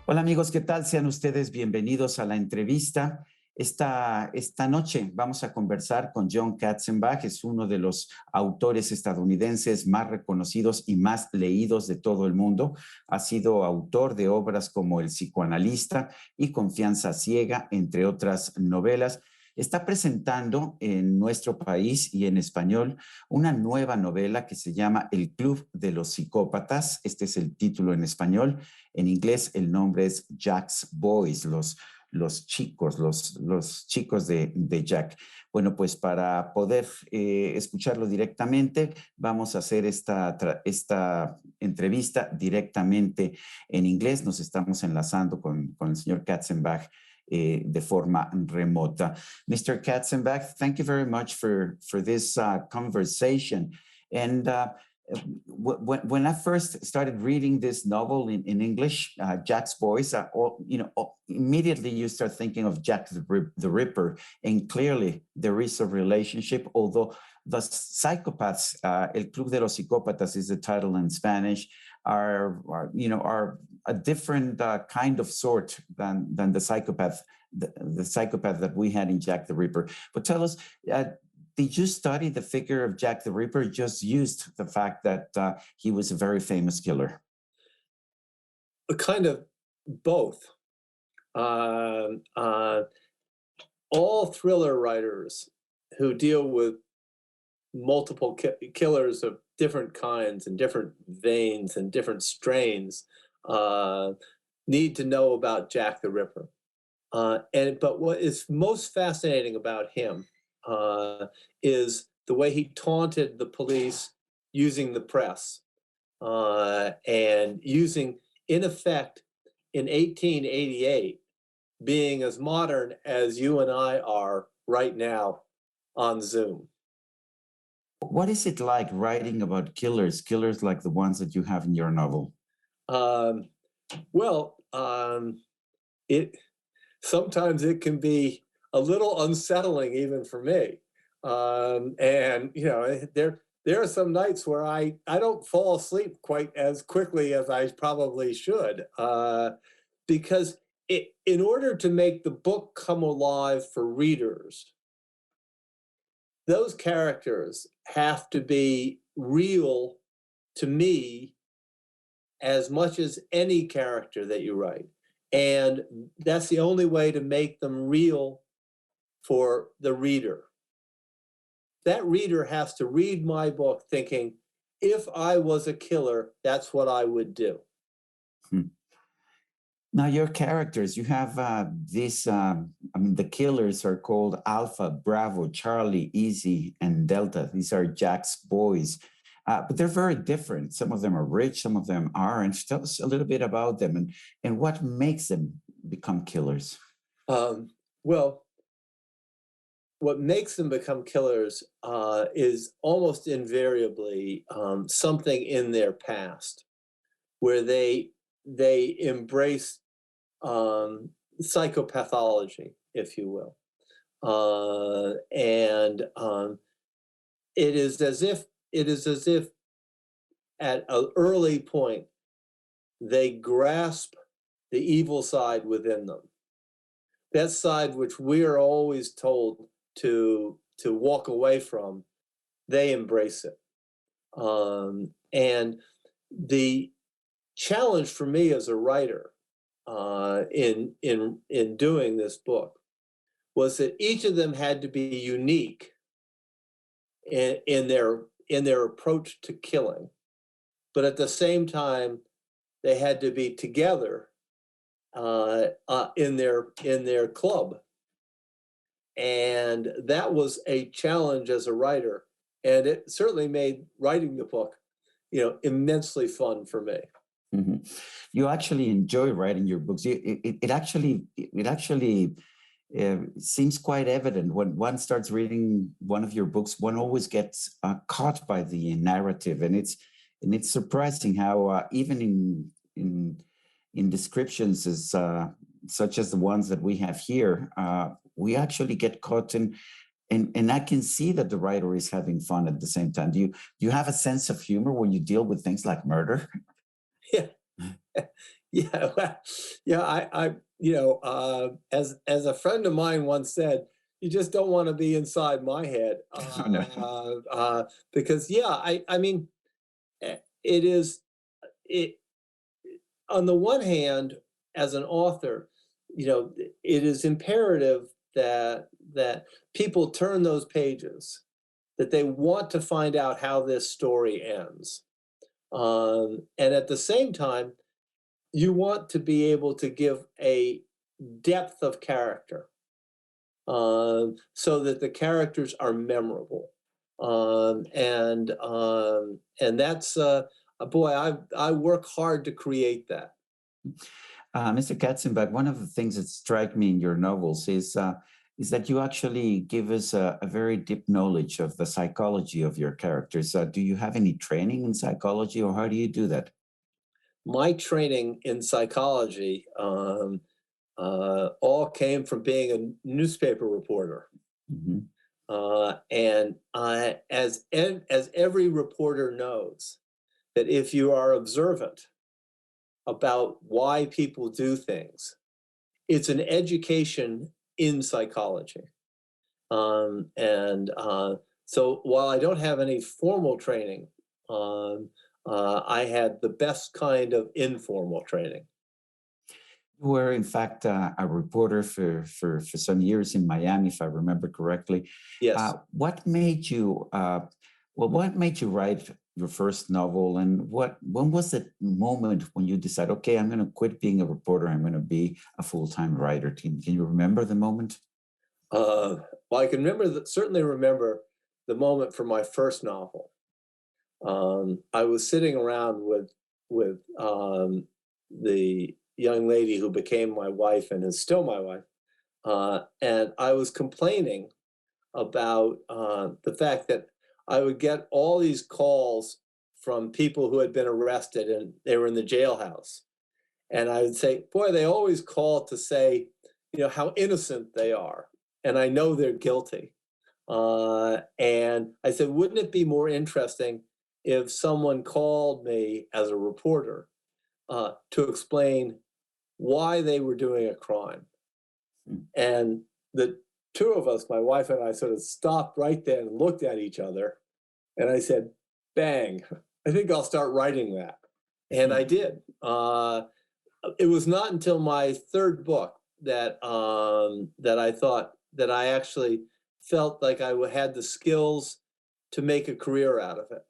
Hola amigos, ¿qué tal? Sean ustedes bienvenidos a la entrevista. Esta noche vamos a conversar con John Katzenbach, es uno de los autores estadounidenses más reconocidos y más leídos de todo el mundo. Ha sido autor de obras como El psicoanalista y Confianza ciega, entre otras novelas. Está presentando en nuestro país y en español una nueva novela que se llama El Club de los Psicópatas. Este es el título en español. En inglés el nombre es Jack's Boys, los chicos, los chicos de Jack. Bueno, pues para poder escucharlo directamente, vamos a hacer esta entrevista directamente en inglés. Nos estamos enlazando con el señor Katzenbach de forma remota. Mr. Katzenbach, thank you very much for this conversation. And when I first started reading this novel in English, Jack's Boys, immediately you start thinking of Jack the Ripper, and clearly there is a relationship, although the psychopaths, El Club de los Psicópatas is the title in Spanish, are a different kind of sort than the psychopath, the psychopath that we had in Jack the Ripper. But tell us, did you study the figure of Jack the Ripper? Just used the fact that he was a very famous killer? A kind of both. All thriller writers who deal with multiple killers of different kinds and different veins and different strains need to know about Jack the Ripper. But what is most fascinating about him is the way he taunted the police using the press and using, in effect, in 1888, being as modern as you and I are right now on Zoom. What is it like writing about killers like the ones that you have in your novel? It sometimes it can be a little unsettling even for me. And there are some nights where I don't fall asleep quite as quickly as I probably should, because in order to make the book come alive for readers, those characters have to be real to me as much as any character that you write. And that's the only way to make them real for the reader. That reader has to read my book thinking, if I was a killer, that's what I would do. Now, your characters, you have the killers are called Alpha, Bravo, Charlie, Easy, and Delta. These are Jack's boys, but they're very different. Some of them are rich, some of them aren't. Tell us a little bit about them and what makes them become killers. What makes them become killers is almost invariably something in their past where they embrace psychopathology, if you will. It is as if at an early point they grasp the evil side within them. That side which we are always told to walk away from, they embrace it. And the challenge for me as a writer in doing this book was that each of them had to be unique in their approach to killing, but at the same time they had to be together in their club. And that was a challenge as a writer, and it certainly made writing the book immensely fun for me. Mm-hmm. You actually enjoy writing your books. It actually seems quite evident when one starts reading one of your books. One always gets caught by the narrative, and it's surprising how even in descriptions as such as the ones that we have here, we actually get caught in. And I can see that the writer is having fun at the same time. Do you have a sense of humor when you deal with things like murder? Yeah, Yeah, well, yeah, as a friend of mine once said, you just don't want to be inside my head, No. because yeah, I mean, it is it on the one hand, as an author, it is imperative that people turn those pages, that they want to find out how this story ends, and at the same time, you want to be able to give a depth of character, so that the characters are memorable. And that's boy, I work hard to create that. Mr. Katzenbach, one of the things that strike me in your novels is that you actually give us a very deep knowledge of the psychology of your characters. Do you have any training in psychology, or how do you do that? My training in psychology all came from being a newspaper reporter. Mhm. And as every reporter knows, that if you are observant about why people do things, it's an education in psychology. So while I don't have any formal training, I had the best kind of informal training. You were, in fact, a reporter for some years in Miami, if I remember correctly. Yes. What made you, what made you write your first novel, and when was the moment when you decided, okay, I'm going to quit being a reporter, I'm going to be a full-time writer? Can you remember the moment? Well, I can certainly remember the moment for my first novel. I was sitting around with the young lady who became my wife and is still my wife, and I was complaining about the fact that I would get all these calls from people who had been arrested and they were in the jailhouse, and I would say, "Boy, they always call to say, how innocent they are, and I know they're guilty." And I said, "Wouldn't it be more interesting if someone called me as a reporter to explain why they were doing a crime?" Mm. And the two of us, my wife and I, sort of stopped right then and looked at each other. And I said, "Bang, I think I'll start writing that." And I did. It was not until my third book that I thought that I actually felt like had the skills to make a career out of it.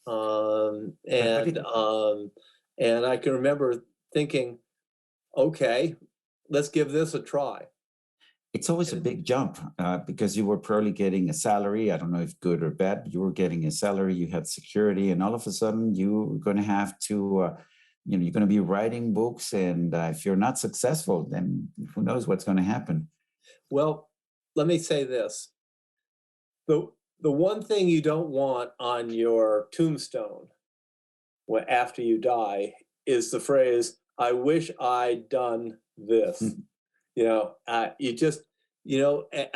Um, But and um, and I can remember thinking, okay, let's give this a try. it's always a And big jump because you were probably getting a salary. I don't know if good or bad, but you were getting a salary, you had security, and all of a sudden you're going to have to, you're going to be writing books. And if you're not successful, then who knows what's going to happen? well, let me say this: the the one thing you don't want on your tombstone after you die is the phrase, "I wish I'd done this." You just,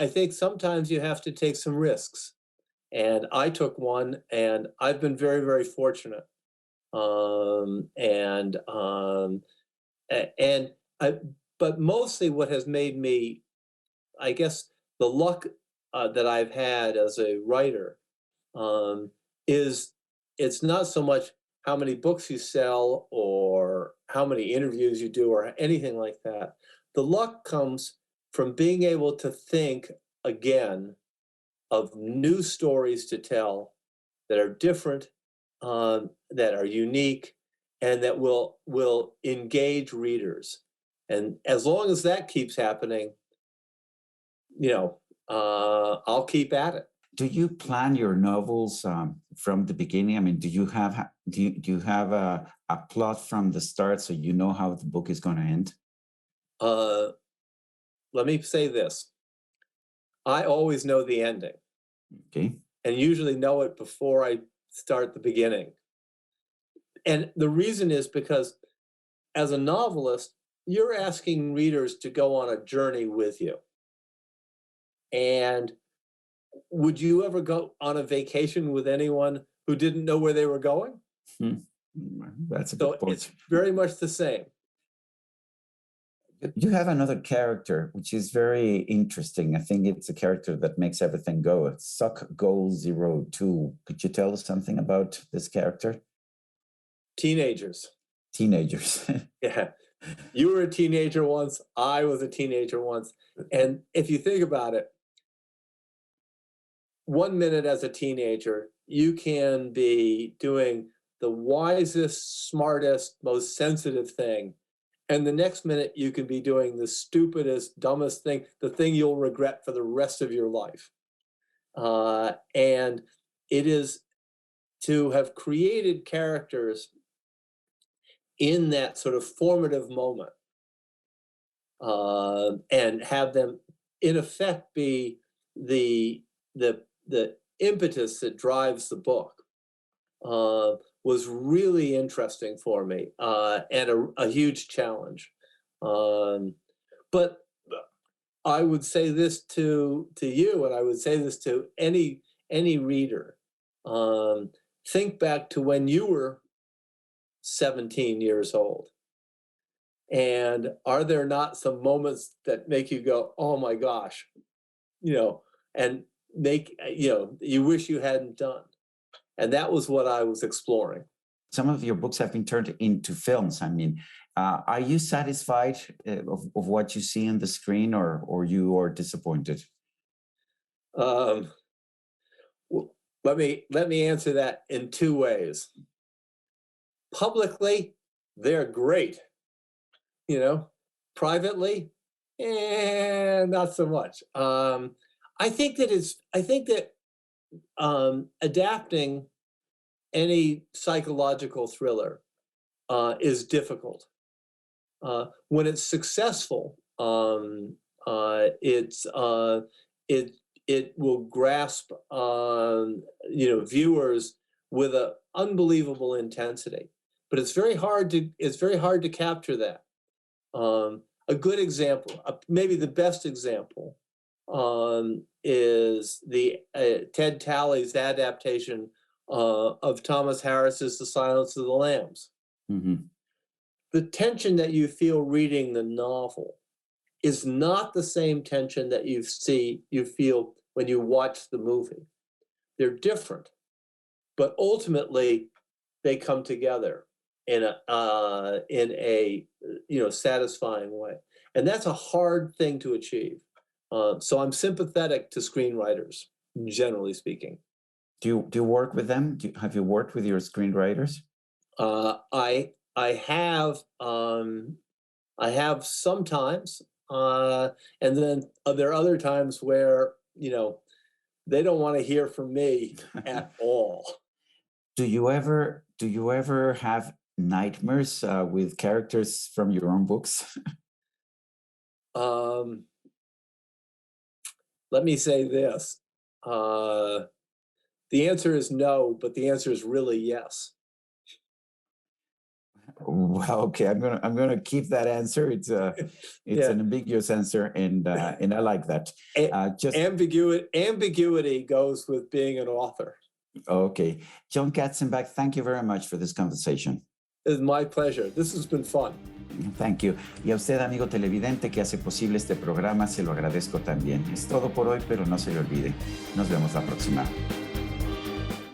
I think sometimes you have to take some risks. And I took one, and I've been very, very fortunate. And a- and I, but mostly what has made me, I guess, the luck that I've had as a writer um, is it's not so much how many books you sell or how many interviews you do or anything like that. The luck comes from being able to think again of new stories to tell that are different, that are unique, and that will engage readers. And as long as that keeps happening, I'll keep at it. Do you plan your novels from the beginning? I mean, do you have a plot from the start so you know how the book is going to end? Uh, Let me say this: I always know the ending, Okay. and usually know it before I start the beginning. And the reason is because as a novelist, you're asking readers to go on a journey with you. And would you ever go on a vacation with anyone who didn't know where they were going? Hmm. That's a So good point. it's very much the same. You have another character which is very interesting. I think it's a character that makes everything go. It's Suck Goal 02. Could you tell us something about this character? Teenagers. Teenagers. Yeah. You were a teenager once. I was a teenager once. And if you think about it, 1 minute as a teenager, you can be doing the wisest, smartest, most sensitive thing. And the next minute, you can be doing the stupidest, dumbest thing, the thing you'll regret for the rest of your life. And it is to have created characters in that sort of formative moment and have them, in effect, be the impetus that drives the book was really interesting for me and a huge challenge. But I would say this to you, and I would say this to any reader. Think back to when you were 17 years old. And are there not some moments that make you go, oh my gosh, and make, you wish you hadn't done? And that was what I was exploring. Some of your books have been turned into films. I mean, are you satisfied of what you see on the screen, or you are disappointed? Let me answer that in two ways. Publicly, they're great. Privately, not so much. I think that adapting any psychological thriller is difficult. When it's successful, it will grasp viewers with an unbelievable intensity. But it's very hard to capture that. A good example, maybe the best example, is the Ted Tally's adaptation of Thomas Harris's The Silence of the Lambs. Mm-hmm. The tension that you feel reading the novel is not the same tension that you feel when you watch the movie. They're different, but ultimately they come together in a satisfying way, and that's a hard thing to achieve. So I'm sympathetic to screenwriters, generally speaking. Do you work with them? Have you worked with your screenwriters? I have sometimes, and then there are other times where they don't want to hear from me at all. Do you ever have nightmares with characters from your own books? Let me say this. The answer is no, but the answer is really yes. Well, okay, I'm gonna keep that answer. It's an ambiguous answer, and I like that. Just ambiguity goes with being an author. Okay, John Katzenbach, thank you very much for this conversation. It's my pleasure. This has been fun. Thank you. Y a usted, amigo televidente, que hace posible este programa, se lo agradezco también. Es todo por hoy, pero no se le olvide. Nos vemos la próxima.